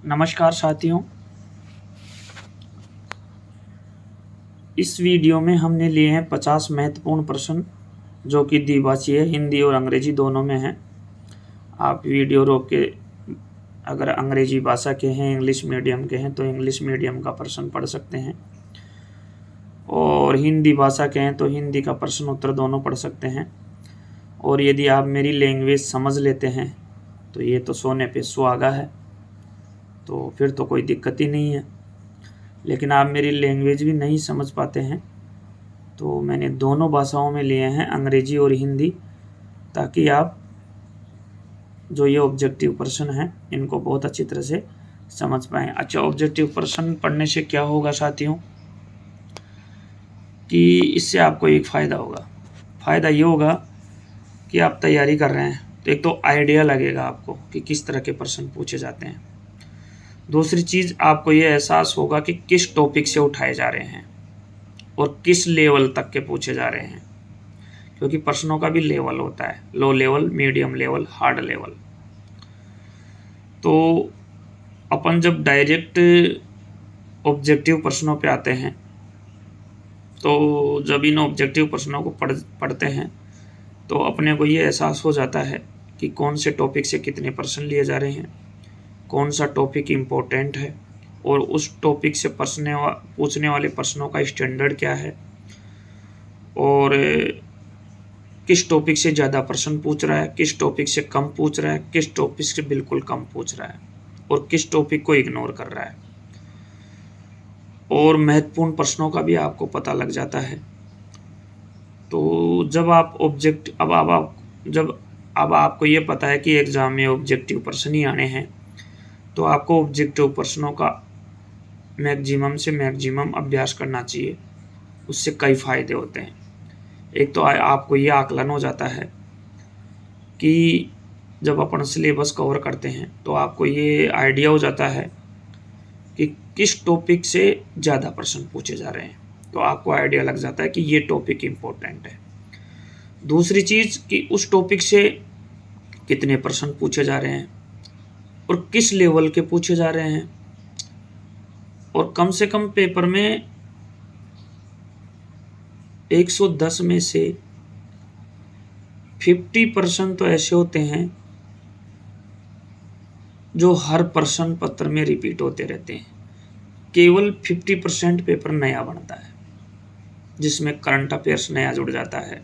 नमस्कार साथियों। इस वीडियो में हमने लिए हैं 50 महत्वपूर्ण प्रश्न जो कि द्विभाषीय हिंदी और अंग्रेजी दोनों में हैं। आप वीडियो रोक के अगर अंग्रेजी भाषा के हैं, इंग्लिश मीडियम के हैं तो इंग्लिश मीडियम का प्रश्न पढ़ सकते हैं, और हिंदी भाषा के हैं तो हिंदी का प्रश्न उत्तर दोनों पढ़ सकते हैं। और यदि आप मेरी लैंग्वेज समझ लेते हैं तो ये तो सोने पे सुहागा है, तो फिर तो कोई दिक्कत ही नहीं है। लेकिन आप मेरी लैंग्वेज भी नहीं समझ पाते हैं तो मैंने दोनों भाषाओं में लिए हैं, अंग्रेजी और हिंदी, ताकि आप जो ये ऑब्जेक्टिव प्रश्न हैं इनको बहुत अच्छी तरह से समझ पाएँ। अच्छा, ऑब्जेक्टिव प्रश्न पढ़ने से क्या होगा साथियों कि इससे आपको एक फ़ायदा होगा। फ़ायदा ये होगा कि आप तैयारी कर रहे हैं तो एक तो आइडिया लगेगा आपको कि किस तरह के प्रश्न पूछे जाते हैं। दूसरी चीज़, आपको ये एहसास होगा कि किस टॉपिक से उठाए जा रहे हैं और किस लेवल तक के पूछे जा रहे हैं, क्योंकि प्रश्नों का भी लेवल होता है, low level, medium level, hard level. तो अपन जब डायरेक्ट ऑब्जेक्टिव प्रश्नों पे आते हैं तो जब इन ऑब्जेक्टिव प्रश्नों को पढ़ते हैं तो अपने को ये एहसास हो जाता है कि कौन से टॉपिक से कितने प्रश्न लिए जा रहे हैं, कौन सा टॉपिक इम्पोर्टेंट है और उस टॉपिक से पूछने वाले प्रश्नों का स्टैंडर्ड क्या है, और किस टॉपिक से ज़्यादा प्रश्न पूछ रहा है, किस टॉपिक से कम पूछ रहा है, किस टॉपिक से बिल्कुल कम पूछ रहा है और किस टॉपिक को इग्नोर कर रहा है। और महत्वपूर्ण प्रश्नों का भी आपको पता लग जाता है। तो जब आप अब आपको ये पता है कि एग्ज़ाम में ऑब्जेक्टिव प्रश्न ही आने हैं, तो आपको ऑब्जेक्टिव प्रश्नों का मैक्सिमम से मैक्सिमम अभ्यास करना चाहिए। उससे कई फ़ायदे होते हैं। एक तो आपको ये आकलन हो जाता है कि जब अपन सिलेबस कवर करते हैं तो आपको ये आइडिया हो जाता है कि किस टॉपिक से ज़्यादा प्रश्न पूछे जा रहे हैं, तो आपको आइडिया लग जाता है कि ये टॉपिक इम्पोर्टेंट है। दूसरी चीज़ कि उस टॉपिक से कितने प्रश्न पूछे जा रहे हैं और किस लेवल के पूछे जा रहे हैं, और कम से कम पेपर में 110 में से 50% तो ऐसे होते हैं जो हर प्रश्न पत्र में रिपीट होते रहते हैं। केवल 50% पेपर नया बनता है जिसमें करंट अफेयर्स नया जुड़ जाता है,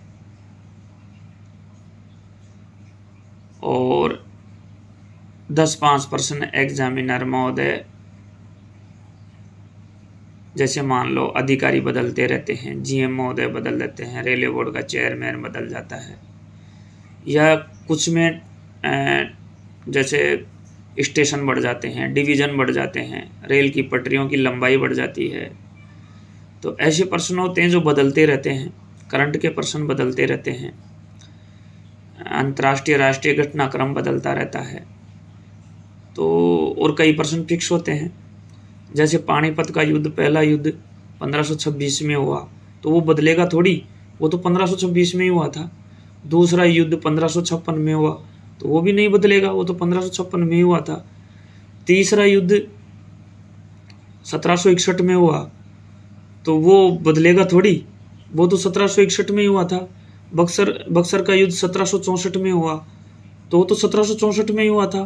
और 10-5% एग्जामिनर महोदय, जैसे मान लो अधिकारी बदलते रहते हैं, जीएम महोदय बदल देते हैं, रेलवे बोर्ड का चेयरमैन बदल जाता है, या कुछ में जैसे स्टेशन बढ़ जाते हैं, डिवीज़न बढ़ जाते हैं, रेल की पटरियों की लंबाई बढ़ जाती है। तो ऐसे प्रश्न होते हैं जो बदलते रहते हैं, करंट के प्रश्न बदलते रहते हैं, अंतर्राष्ट्रीय राष्ट्रीय घटनाक्रम बदलता रहता है। तो और कई प्रश्न फिक्स होते हैं, जैसे पानीपत का युद्ध, पहला युद्ध 1526 में हुआ तो वो बदलेगा थोड़ी, वो तो 1526 में ही हुआ था। दूसरा युद्ध 1556 में हुआ तो वो भी नहीं बदलेगा, वो तो 1556 में ही हुआ था। तीसरा युद्ध 1761 में हुआ तो वो बदलेगा थोड़ी, वो तो 1761 में ही हुआ था। बक्सर का युद्ध 1764 में हुआ तो वो तो 1764 में ही हुआ था।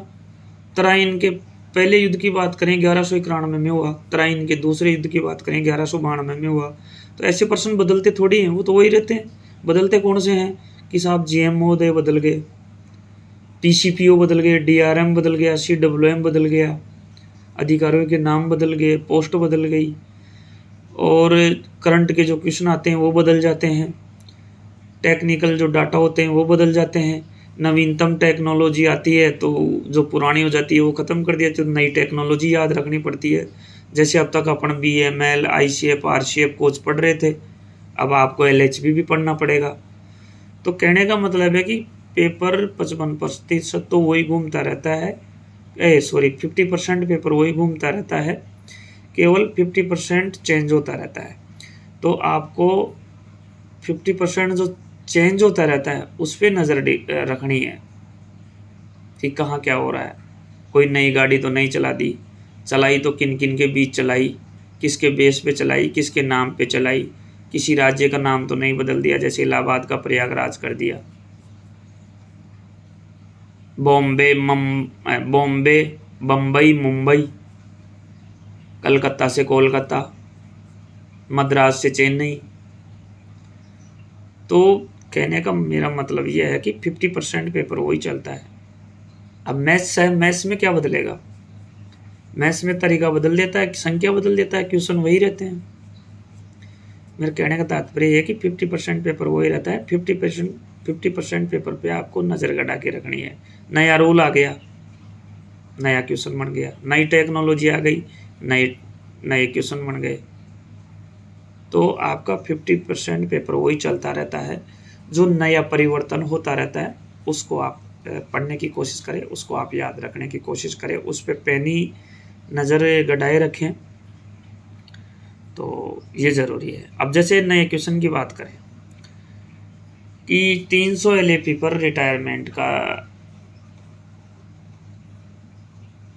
तराइन के पहले युद्ध की बात करें 1191 में हुआ, तराइन के दूसरे युद्ध की बात करें 1192 में हुआ। तो ऐसे प्रश्न बदलते थोड़ी हैं, वो तो वही रहते हैं। बदलते कौन से हैं कि साहब जीएम महोदय बदल गए, पीसीपीओ बदल गए, डीआरएम बदल गया, सीडब्ल्यूएम बदल गया, अधिकारियों के नाम बदल गए, पोस्ट बदल गई, और करंट के जो क्वेश्चन आते हैं वो बदल जाते हैं, टेक्निकल जो डाटा होते हैं वो बदल जाते हैं। नवीनतम टेक्नोलॉजी आती है तो जो पुरानी हो जाती है वो ख़त्म कर दिया, तो नई टेक्नोलॉजी याद रखनी पड़ती है। जैसे अब तक अपन बीएमएल, आईसीएफ, आरसीएफ कोच पढ़ रहे थे, अब आपको एलएचबी भी पढ़ना पड़ेगा। तो कहने का मतलब है कि पेपर 55% तो वही घूमता रहता है, 50% पेपर वही घूमता रहता है, केवल 50% चेंज होता रहता है। तो आपको 50% जो चेंज होता रहता है उस पर नज़र रखनी है कि कहाँ क्या हो रहा है। कोई नई गाड़ी तो नहीं चला दी, चलाई तो किन किन के बीच चलाई, किसके बेस पे चलाई, किसके नाम पे चलाई, किसी राज्य का नाम तो नहीं बदल दिया, जैसे इलाहाबाद का प्रयागराज कर दिया। बॉम्बे बम्बई मुंबई, कलकत्ता से कोलकाता, मद्रास से चेन्नई। तो कहने का मेरा मतलब यह है कि 50% पेपर वही चलता है। अब मैथ्स है, मैथ्स में क्या बदलेगा? मैथ्स में तरीका बदल देता है, संख्या बदल देता है, क्वेश्चन वही रहते हैं। मेरे कहने का तात्पर्य है कि 50% पेपर वही रहता है। 50% पेपर पे आपको नज़र गड़ा के रखनी है। नया रूल आ गया, नया क्वेश्चन बन गया, नई टेक्नोलॉजी आ गई, नए नए क्वेश्चन बन गए। तो आपका 50% पेपर वही चलता रहता है। जो नया परिवर्तन होता रहता है उसको आप पढ़ने की कोशिश करें, उसको आप याद रखने की कोशिश करें, उस पर पैनी नज़र गड़ाए रखें। तो ये ज़रूरी है। अब जैसे नए क्वेश्चन की बात करें कि 300 LAP पर रिटायरमेंट का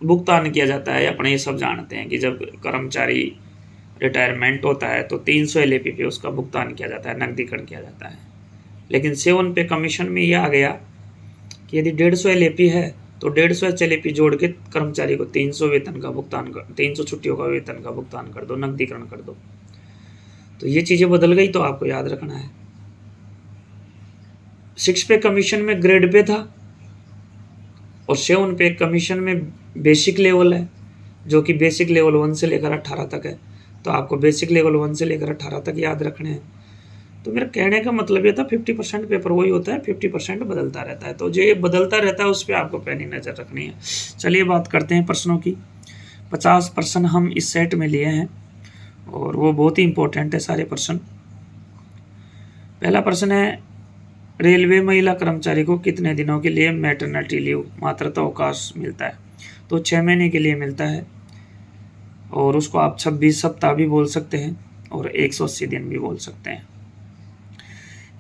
भुगतान किया जाता है। अपने ये सब जानते हैं कि जब कर्मचारी रिटायरमेंट होता है तो 300 LAP पे उसका भुगतान किया जाता है, नकदीकरण किया जाता है। लेकिन 7 पे कमीशन में यह आ गया कि यदि 150 LAP है तो 150 LAP जोड़ के कर्मचारी को 300 वेतन का भुगतान कर, 300 छुट्टियों का वेतन का भुगतान कर दो, नकदीकरण कर दो। तो ये चीज़ें बदल गई, तो आपको याद रखना है। 6 पे कमीशन में ग्रेड पे था और 7 पे कमीशन में बेसिक लेवल है, जो कि बेसिक लेवल 1 से लेकर 18 तक है। तो आपको बेसिक लेवल 1 से लेकर 18 तक याद रखने हैं। तो मेरा कहने का मतलब ये था 50% पेपर वही होता है, 50% बदलता रहता है। तो जो ये बदलता रहता है उस पर आपको पैनी नज़र रखनी है। चलिए बात करते हैं प्रश्नों की। 50 प्रश्न हम इस सेट में लिए हैं और वो बहुत ही इंपॉर्टेंट है सारे प्रश्न। पहला प्रश्न है, रेलवे महिला कर्मचारी को कितने दिनों के लिए मैटरनिटी लीव मातृत्व अवकाश मिलता है? तो 6 महीने के लिए मिलता है और उसको आप 26 सप्ताह भी बोल सकते हैं और 180 दिन भी बोल सकते हैं।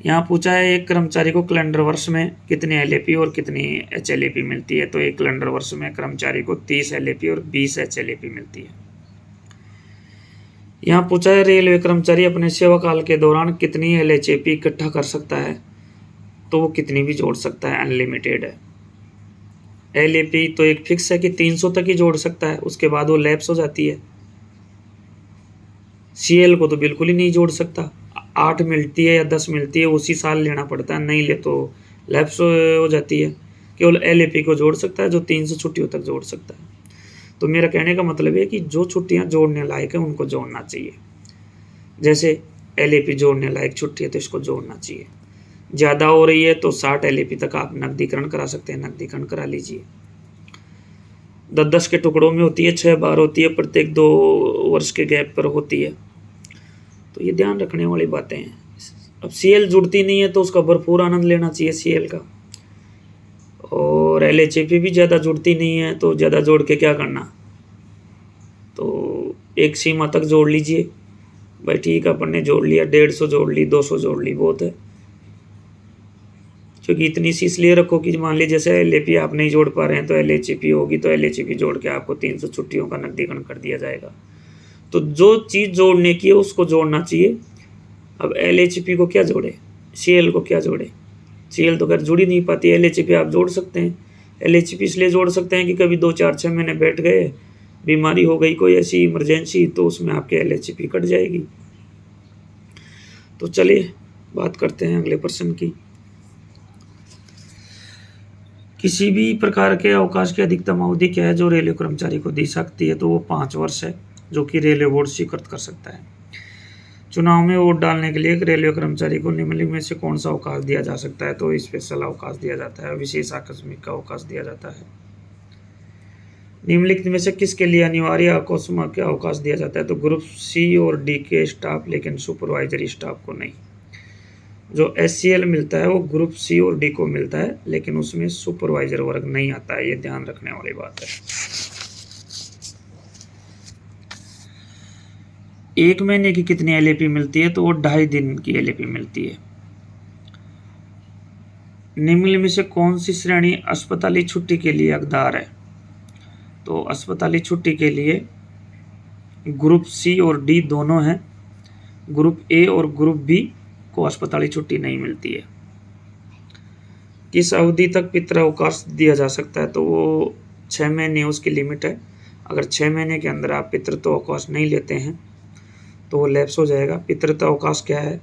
यहाँ पूछा है एक कर्मचारी को कैलेंडर वर्ष में कितनी LAP और कितनी HLAP मिलती है? तो एक कैलेंडर वर्ष में कर्मचारी को 30 LAP और 20 HLAP मिलती है। यहाँ पूछा है रेलवे कर्मचारी अपने सेवा काल के दौरान कितनी LHAP इकट्ठा कर सकता है? तो वो कितनी भी जोड़ सकता है, अनलिमिटेड है। LAP तो एक फिक्स है कि 300 तक ही जोड़ सकता है, उसके बाद वो लैप्स हो जाती है। CL को तो बिल्कुल ही नहीं जोड़ सकता। 8 मिलती है या 10 मिलती है उसी साल लेना पड़ता है, नहीं ले तो लैप्स हो जाती है। केवल LAP को जोड़ सकता है जो 300 छुट्टियों तक जोड़ सकता है। तो मेरा कहने का मतलब है कि जो छुट्टियां जोड़ने लायक है उनको जोड़ना चाहिए। जैसे LAP जोड़ने लायक छुट्टी है तो इसको जोड़ना चाहिए। ज़्यादा हो रही है तो 60 LAP तक आप नकदीकरण करा सकते हैं, नकदीकरण करा लीजिए। 10-10 के टुकड़ों में होती है, 6 बार होती है, प्रत्येक 2 वर्ष के गैप पर होती है। तो ये ध्यान रखने वाली बातें हैं। अब CL जुड़ती नहीं है तो उसका भरपूर आनंद लेना चाहिए CL का। और LHAP भी ज़्यादा जुड़ती नहीं है तो ज़्यादा जोड़ के क्या करना, तो एक सीमा तक जोड़ लीजिए। भाई ठीक है, अपन ने जोड़ लिया, 150 जोड़ ली, 200 जोड़ ली, बहुत है। क्योंकि इतनी सी इसलिए रखो कि मान लीजिए जैसे LAP आप नहीं जोड़ पा रहे हैं तो LHAP होगी, तो LHAP जोड़ के आपको 300 छुट्टियों का नकदीकरण कर दिया जाएगा। तो जो चीज़ जोड़ने की है उसको जोड़ना चाहिए। अब LHAP को क्या जोड़े, CL को क्या जोड़े? CL तो खैर जुड़ ही नहीं पाती है, LHAP आप जोड़ सकते हैं। LHAP इसलिए जोड़ सकते हैं कि कभी 2-4-6 महीने बैठ गए, बीमारी हो गई कोई ऐसी इमरजेंसी, तो उसमें आपके LHAP कट जाएगी। तो चलिए बात करते हैं अगले प्रश्न की। किसी भी प्रकार के अवकाश की अधिकतम अवधि क्या है जो रेलवे कर्मचारी को दी सकती है? तो वो 5 वर्ष है, जो कि रेलवे बोर्ड स्वीकृत कर सकता है। चुनाव में वोट डालने के लिए एक रेलवे कर्मचारी को निम्नलिखित में से कौन सा अवकाश दिया जा सकता है? तो स्पेशल अवकाश दिया जाता है, विशेष आकस्मिक अवकाश दिया जाता है। निम्नलिखित में से किसके लिए अनिवार्य आकस्मिक अवकाश दिया जाता है? तो ग्रुप C और D के स्टाफ, लेकिन सुपरवाइजरी स्टाफ को नहीं। जो SCL मिलता है वो ग्रुप C और D को मिलता है, लेकिन उसमें सुपरवाइजर वर्ग नहीं आता है। ये ध्यान रखने वाली बात है। 1 महीने की कितनी LAP मिलती है? तो वो 2.5 दिन की LAP मिलती है। निम्नलिखित में से कौन सी श्रेणी अस्पताली छुट्टी के लिए हकदार है? तो अस्पताली छुट्टी के लिए ग्रुप सी और डी दोनों हैं, ग्रुप ए और ग्रुप बी को अस्पताली छुट्टी नहीं मिलती है। किस अवधि तक पितृ अवकाश दिया जा सकता है? तो वो 6 महीने उसकी लिमिट है। अगर 6 महीने के अंदर आप पितृत्व अवकाश नहीं लेते हैं तो वो लैप्स हो जाएगा। पितृत्व अवकाश क्या है?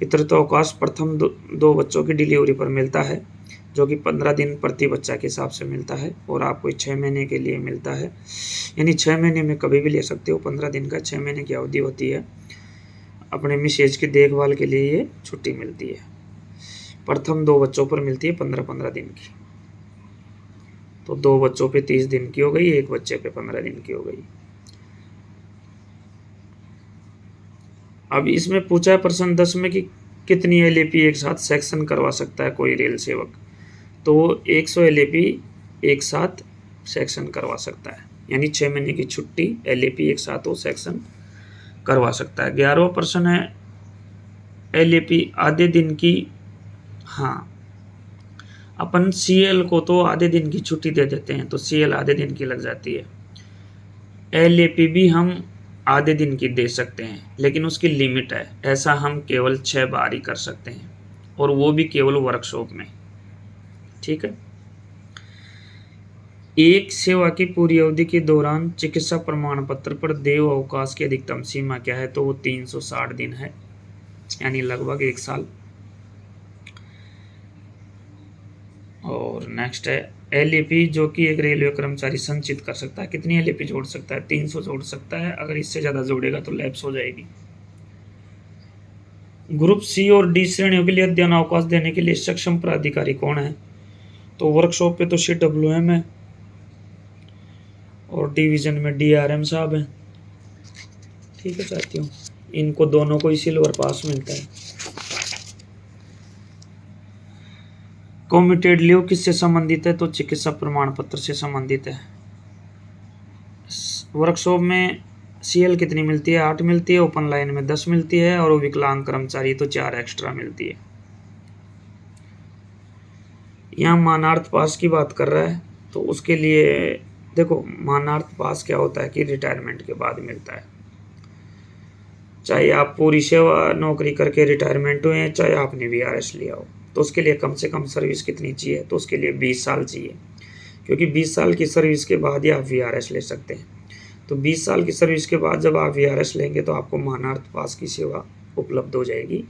पितृत्व अवकाश प्रथम दो बच्चों की डिलीवरी पर मिलता है, जो कि 15 दिन प्रति बच्चा के हिसाब से मिलता है, और आपको 6 महीने के लिए मिलता है। यानी 6 महीने में कभी भी ले सकते हो, 15 दिन का 6 महीने की अवधि होती है। अपने मिसेज की देखभाल के लिए ये छुट्टी मिलती है। प्रथम 2 बच्चों पर मिलती है 15-15 दिन की। तो 2 बच्चों पे 30 दिन की हो गई, 1 बच्चे पे 15 दिन की हो गई। अब इसमें पूछा है प्रश्न 10 में कि कितनी एलएपी एक साथ सेक्शन करवा सकता है कोई रेल सेवक? तो 100 एलएपी एक साथ सेक्शन करवा सकता है, यानी 6 महीने की छुट्टी एलएपी एक साथ वो सेक्शन करवा सकता है। 11वां प्रश्न है एलएपी आधे दिन की। हाँ, अपन सीएल को तो आधे दिन की छुट्टी दे देते हैं, तो सीएल आधे दिन की लग जाती है। एलएपी भी हम आधे दिन की दे सकते हैं, लेकिन उसकी लिमिट है। ऐसा हम केवल 6 बार ही कर सकते हैं, और वो भी केवल वर्कशॉप में। ठीक है। एक सेवा की पूरी अवधि के दौरान चिकित्सा प्रमाण पत्र पर देय अवकाश की अधिकतम सीमा क्या है? तो वो 360 दिन है, यानी लगभग 1 साल। और नेक्स्ट है एलएपी जो कि एक रेलवे कर्मचारी संचित कर सकता है। कितनी एलएपी जोड़ सकता है? 300 जोड़ सकता है। अगर इससे ज़्यादा जोड़ेगा तो लैप्स हो जाएगी। ग्रुप सी और डी श्रेणियों के लिए अध्ययन अवकाश देने के लिए सक्षम प्राधिकारी कौन है? तो वर्कशॉप पे तो CWM है, और डिवीजन में DRM साहब हैं। ठीक है साथियों, इनको दोनों को ही सिल्वर पास मिलता है। कॉम्यूटेड लीव किससे संबंधित है? तो चिकित्सा प्रमाण पत्र से संबंधित है। वर्कशॉप में सीएल कितनी मिलती है? 8 मिलती है। ओपन लाइन में 10 मिलती है, और विकलांग कर्मचारी तो 4 एक्स्ट्रा मिलती है। यहाँ मानार्थ पास की बात कर रहा है, तो उसके लिए देखो मानार्थ पास क्या होता है कि रिटायरमेंट के बाद मिलता है। चाहे आप पूरी सेवा नौकरी करके रिटायरमेंट हुए हैं, चाहे आपने VRS लिया हो, तो उसके लिए कम से कम सर्विस कितनी चाहिए? तो उसके लिए 20 साल चाहिए, क्योंकि 20 साल की सर्विस के बाद ही आप VRS ले सकते हैं। तो 20 साल की सर्विस के बाद जब आप VRS लेंगे तो आपको मानार्थ पास की सेवा उपलब्ध हो जाएगी।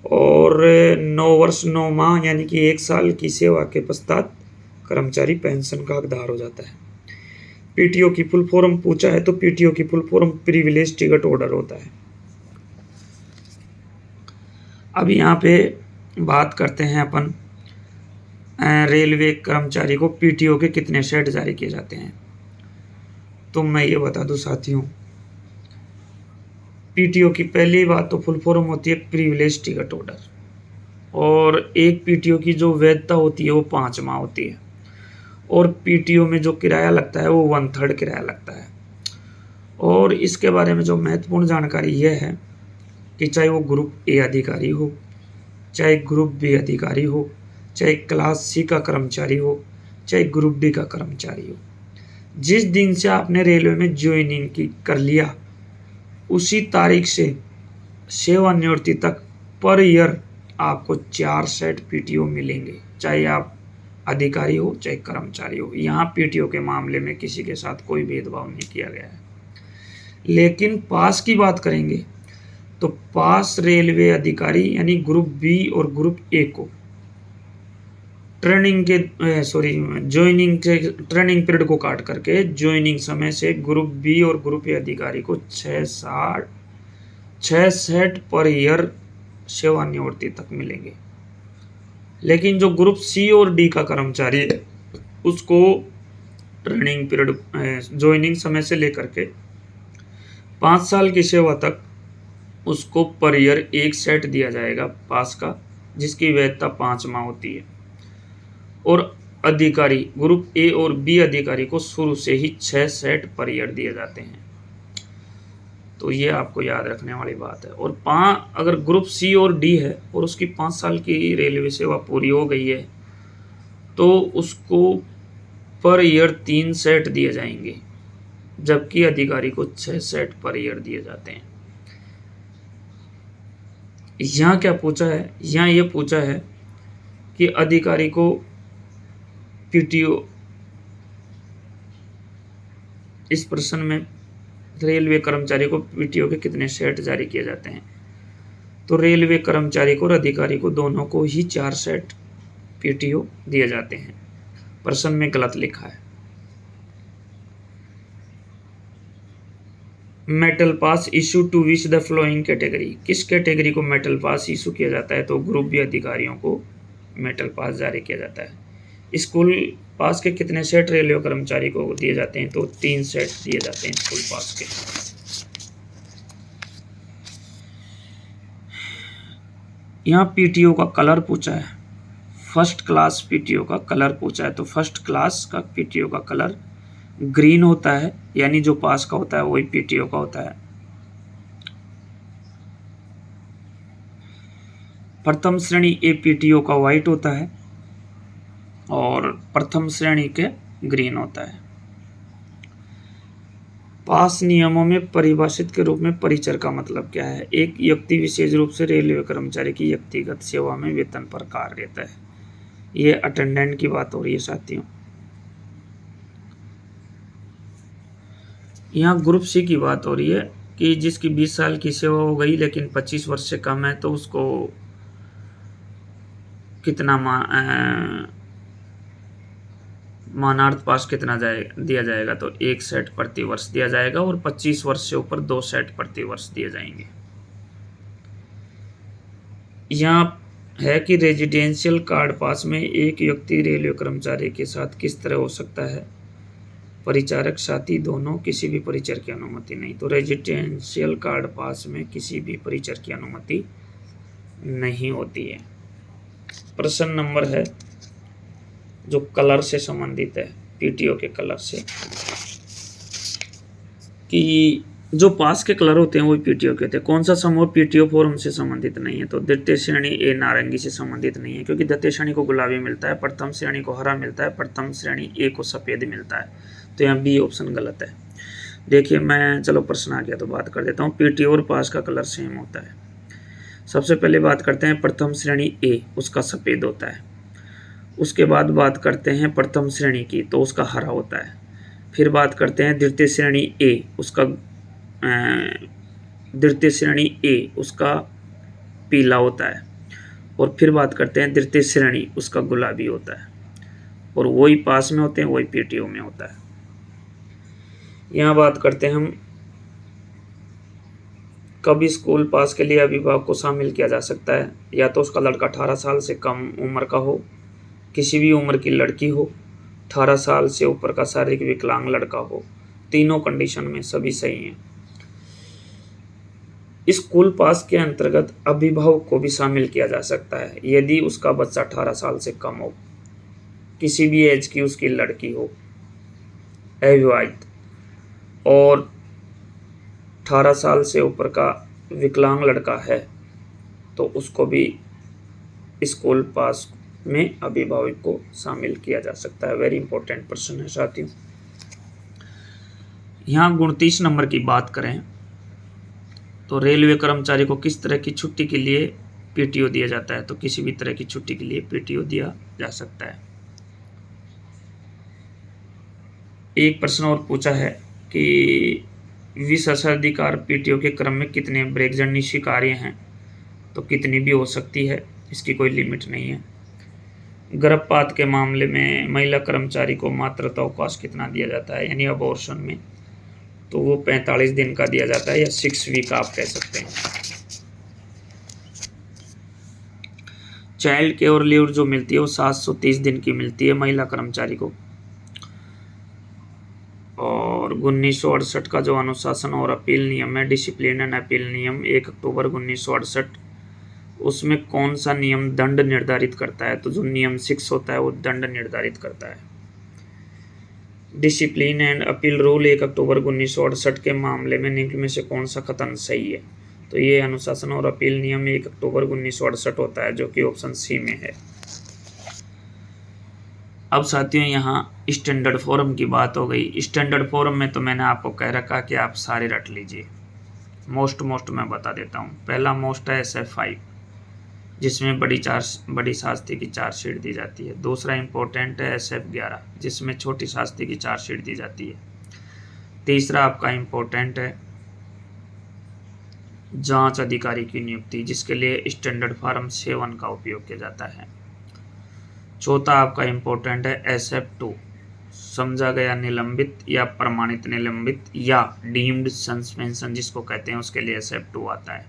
और 9 वर्ष 9 माह यानी कि 1 साल की सेवा के पश्चात कर्मचारी पेंशन का हकदार हो जाता है। पीटीओ की फुल फॉर्म पूछा है, तो पीटीओ की full form privilege ticket order होता है। अब यहाँ पे बात करते हैं अपन रेलवे कर्मचारी को पीटीओ के कितने सेट जारी किए जाते हैं। तो मैं ये बता दूं साथियों, पीटीओ की पहली बात तो फुल फॉर्म होती है प्रिविलेज टिकट ऑर्डर, और एक पीटीओ की जो वैधता होती है वो 5 माह होती है, और पीटीओ में जो किराया लगता है वो 1/3 किराया लगता है। और इसके बारे में जो महत्वपूर्ण जानकारी यह है कि चाहे वो ग्रुप ए अधिकारी हो, चाहे ग्रुप बी अधिकारी हो, चाहे क्लास सी का कर्मचारी हो, चाहे ग्रुप डी का कर्मचारी हो, जिस दिन से आपने रेलवे में ज्वाइनिंग की कर लिया उसी तारीख से सेवानिवृत्ति तक पर ईयर आपको 4 सेट पीटीओ मिलेंगे, चाहे आप अधिकारी हो चाहे कर्मचारी हो। यहाँ पीटीओ के मामले में किसी के साथ कोई भेदभाव नहीं किया गया है। लेकिन पास की बात करेंगे तो पास रेलवे अधिकारी यानी ग्रुप बी और ग्रुप ए को ट्रेनिंग पीरियड को काट करके ज्वाइनिंग समय से ग्रुप बी और ग्रुप ए अधिकारी को 6 सेट पर ईयर सेवानिवृत्ति तक मिलेंगे। लेकिन जो ग्रुप सी और डी का कर्मचारी है उसको ट्रेनिंग पीरियड ज्वाइनिंग समय से लेकर के 5 साल की सेवा तक उसको पर ईयर 1 सेट दिया जाएगा पास का, जिसकी वैधता 5 माह होती है। और अधिकारी ग्रुप ए और बी अधिकारी को शुरू से ही 6 सेट पर ईयर दिए जाते हैं। तो ये आपको याद रखने वाली बात है। और अगर ग्रुप सी और डी है और उसकी 5 साल की रेलवे सेवा पूरी हो गई है तो उसको पर ईयर 3 सेट दिए जाएंगे, जबकि अधिकारी को 6 सेट पर ईयर दिए जाते हैं। यहाँ क्या पूछा है, यहाँ ये पूछा है कि अधिकारी को पीटीओ, इस प्रश्न में रेलवे कर्मचारी को पीटीओ के कितने सेट जारी किए जाते हैं। तो रेलवे कर्मचारी को और अधिकारी को दोनों को ही 4 सेट पीटीओ दिए जाते हैं। प्रश्न में गलत लिखा है। Metal pass issue to which the flowing category, किस कैटेगरी को मेटल पास इशू किया जाता है। तो ग्रुप बी अधिकारियों को मेटल पास जारी किया जाता है। स्कूल पास के कितने सेट रेलवे कर्मचारी को दिए जाते हैं। तो 3 सेट दिए जाते हैं स्कूल पास के। यहाँ पीटीओ का कलर पूछा है, फर्स्ट क्लास पीटीओ का कलर पूछा है। तो फर्स्ट क्लास का पीटीओ का कलर ग्रीन होता है, यानी जो पास का होता है वही पीटीओ का होता है। प्रथम श्रेणी ए पीटीओ का व्हाइट होता है और प्रथम श्रेणी के ग्रीन होता है। पास नियमों में परिभाषित के रूप में परिचर का मतलब क्या है। एक व्यक्ति विशेष रूप से रेलवे कर्मचारी की व्यक्तिगत सेवा में वेतन पर कार्यरत है। ये अटेंडेंट की बात हो रही है साथियों। यहाँ ग्रुप सी की बात हो रही है कि जिसकी 20 साल की सेवा हो गई लेकिन 25 वर्ष से कम है, तो उसको कितना मानार्थ पास कितना दिया जाएगा। तो 1 सेट प्रति वर्ष दिया जाएगा और 25 वर्ष से ऊपर 2 सेट प्रति वर्ष दिए जाएंगे। यहाँ है कि रेजिडेंशियल कार्ड पास में एक व्यक्ति रेलवे कर्मचारी के साथ किस तरह हो सकता है। परिचारक साथी दोनों, किसी भी परिचर की अनुमति नहीं। तो रेजिडेंशियल कार्ड पास में किसी भी परिचर की अनुमति नहीं होती है। प्रश्न नंबर है जो कलर से संबंधित है, पीटीओ के कलर से, कि जो पास के कलर होते हैं वही पीटीओ के होते हैं। कौन सा समूह पीटीओ फॉर्म से संबंधित नहीं है। तो द्वितीय श्रेणी ए नारंगी से संबंधित नहीं है, क्योंकि द्वितीय श्रेणी को गुलाबी मिलता है, प्रथम श्रेणी को हरा मिलता है, प्रथम श्रेणी ए को सफेद मिलता है। तो यहाँ बी ऑप्शन गलत है। देखिए मैं, चलो प्रश्न आ गया तो बात कर देता हूँ। पीटीओ और पास का कलर सेम होता है। सबसे पहले बात करते हैं प्रथम श्रेणी ए, उसका सफेद होता है। उसके बाद बात करते हैं प्रथम श्रेणी की, तो उसका हरा होता है। फिर बात करते हैं द्वितीय श्रेणी ए, उसका पीला होता है। और फिर बात करते हैं तृतीय श्रेणी, उसका गुलाबी होता है। और वही पास में होते हैं, वही पीटीओ में होता है। यहाँ बात करते हैं हम, कब स्कूल पास के लिए अभिभावक को शामिल किया जा सकता है। या तो उसका लड़का 18 साल से कम उम्र का हो, किसी भी उम्र की लड़की हो, 18 साल से ऊपर का शारीरिक विकलांग लड़का हो। तीनों कंडीशन में सभी सही हैं। स्कूल पास के अंतर्गत अभिभावक को भी शामिल किया जा सकता है यदि उसका बच्चा 18 साल से कम हो, किसी भी एज की उसकी लड़की हो, अविवाहित, और 18 साल से ऊपर का विकलांग लड़का है, तो उसको भी स्कूल पास में अभिभावक को शामिल किया जा सकता है। वेरी इंपॉर्टेंट प्रश्न है साथियों। यहाँ 29 नंबर की बात करें तो रेलवे कर्मचारी को किस तरह की छुट्टी के लिए पीटीओ दिया जाता है। तो किसी भी तरह की छुट्टी के लिए पीटीओ दिया जा सकता है। एक प्रश्न और पूछा है कि विशेषाधिकार पीटीओ के क्रम में कितने ब्रेकजनी स्वीकार्य हैं। तो कितनी भी हो सकती है, इसकी कोई लिमिट नहीं है। गर्भपात के मामले में महिला कर्मचारी को मातृत्व अवकाश कितना दिया जाता है, यानी अबॉर्शन में, तो वो 45 दिन का दिया जाता है, या 6 वीक आप कह सकते हैं। चाइल्ड केयर लीव जो मिलती है वो 730 दिन की मिलती है महिला कर्मचारी को। और 1968 का जो अनुशासन और अपील नियम है, डिसिप्लिन एंड अपील नियम 1 अक्टूबर 1968, उसमें कौन सा नियम दंड निर्धारित करता है। तो जो नियम 6 होता है वो दंड निर्धारित करता है। डिसिप्लिन एंड अपील रूल 1 अक्टूबर 1968 के मामले में निम्न में से कौन सा कथन सही है। तो ये अनुशासन और अपील नियम 1 अक्टूबर 1968 होता है, जो कि ऑप्शन सी में है। अब साथियों यहाँ स्टैंडर्ड फॉर्म की बात हो गई। स्टैंडर्ड फॉर्म में तो मैंने आपको कह रखा कि आप सारे रट लीजिए। मोस्ट मैं बता देता हूँ। पहला मोस्ट है SF5, जिसमें बड़ी शास्त्री की चार्जशीट दी जाती है। दूसरा इंपॉर्टेंट है SF11, जिसमें छोटी शास्त्री की चार्जशीट दी जाती है। तीसरा आपका इंपॉर्टेंट है जांच अधिकारी की नियुक्ति, जिसके लिए स्टैंडर्ड फॉर्म 7 का उपयोग किया जाता है। चौथा आपका इंपॉर्टेंट है SF2, समझा गया निलंबित या प्रमाणित निलंबित या डीम्ड सस्पेंशन जिसको कहते हैं, उसके लिए SF2 आता है।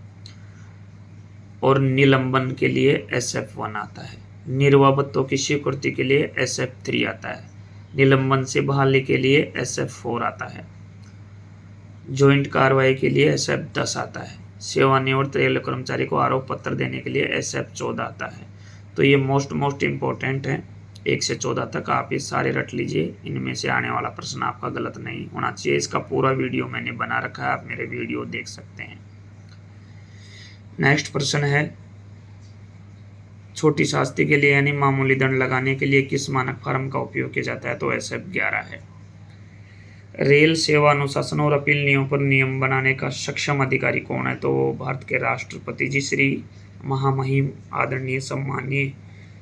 और निलंबन के लिए SF1 आता है। निर्वापत्तों की स्वीकृति के लिए SF3 आता है। निलंबन से बहाली के लिए SF4 आता है। ज्वाइंट कार्रवाई के लिए SF10 आता है। सेवानिवृत्त रेल कर्मचारी को आरोप पत्र देने के लिए SF14 आता है। तो ये मोस्ट इम्पोर्टेंट है। 1 से 14 तक आप ये सारे रट लीजिए। इनमें से आने वाला प्रश्न आपका गलत नहीं होना चाहिए। इसका पूरा वीडियो मैंने बना रखा है, आप मेरे वीडियो देख सकते हैं। नेक्स्ट प्रश्न है, छोटी शास्त्री के लिए यानी मामूली दंड लगाने के लिए किस मानक फॉर्म का उपयोग किया जाता है? तो SF11 है। रेल सेवा अनुशासन और अपील नियमों पर नियम बनाने का सक्षम अधिकारी कौन है? तो भारत के राष्ट्रपति जी श्री महामहिम आदरणीय सम्माननीय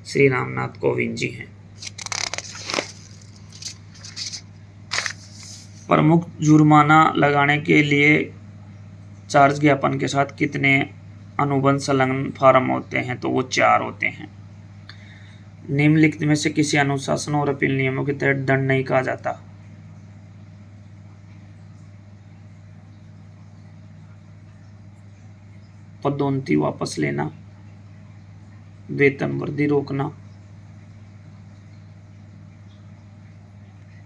श्री रामनाथ कोविंद जी हैं। प्रमुख जुर्माना लगाने के लिए चार्ज ज्ञापन के साथ कितने अनुबंध संलग्न फॉर्म होते हैं? तो वो 4 होते हैं। निम्नलिखित में से किसी अनुशासन और अपील नियमों के तहत दंड नहीं कहा जाता? पदोन्नति वापस लेना, वेतन वृद्धि रोकना,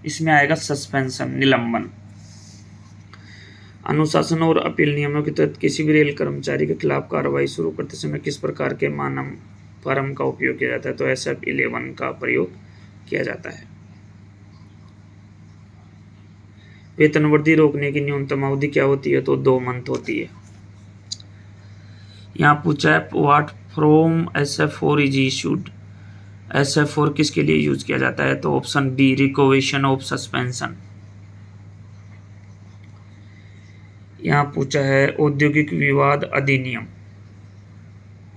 इसमें आएगा सस्पेंशन, निलंबन। अनुशासन और अपील नियमों के तहत किसी भी रेल कर्मचारी के खिलाफ कार्रवाई शुरू करते समय किस प्रकार के मानक फॉर्म का उपयोग किया जाता है? तो SF11 का प्रयोग किया जाता है। वेतन वृद्धि रोकने की न्यूनतम अवधि क्या होती है? तो 2 मंथ होती है। यहाँ पूछा है what from SF4 is issued. SF4 किसके लिए यूज किया जाता है? तो ऑप्शन बी, रिकोवेशन ऑफ सस्पेंशन। यहाँ पूछा है औद्योगिक विवाद अधिनियम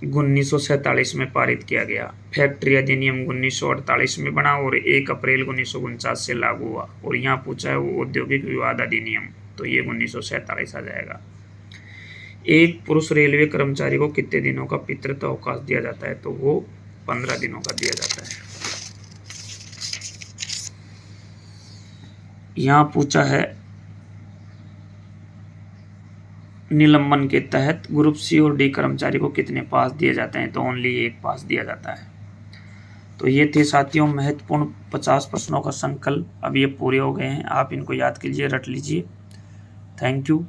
1947 में पारित किया गया। फैक्ट्री अधिनियम 1948 में बना और 1 अप्रैल 1949 से लागू हुआ। और यहाँ पूछा है वो औद्योगिक विवाद अधिनियम, तो ये 1947 आ जाएगा। एक पुरुष रेलवे कर्मचारी को कितने दिनों का पितृत्व अवकाश दिया जाता है? तो वो 15 दिनों का दिया जाता है। यहाँ पूछा है निलंबन के तहत ग्रुप C और D कर्मचारी को कितने पास दिए जाते हैं? तो ओनली 1 पास दिया जाता है। तो ये थे साथियों महत्वपूर्ण 50 प्रश्नों का संकल्प। अब ये पूरे हो गए हैं, आप इनको याद कीजिए, रट लीजिए। Thank you.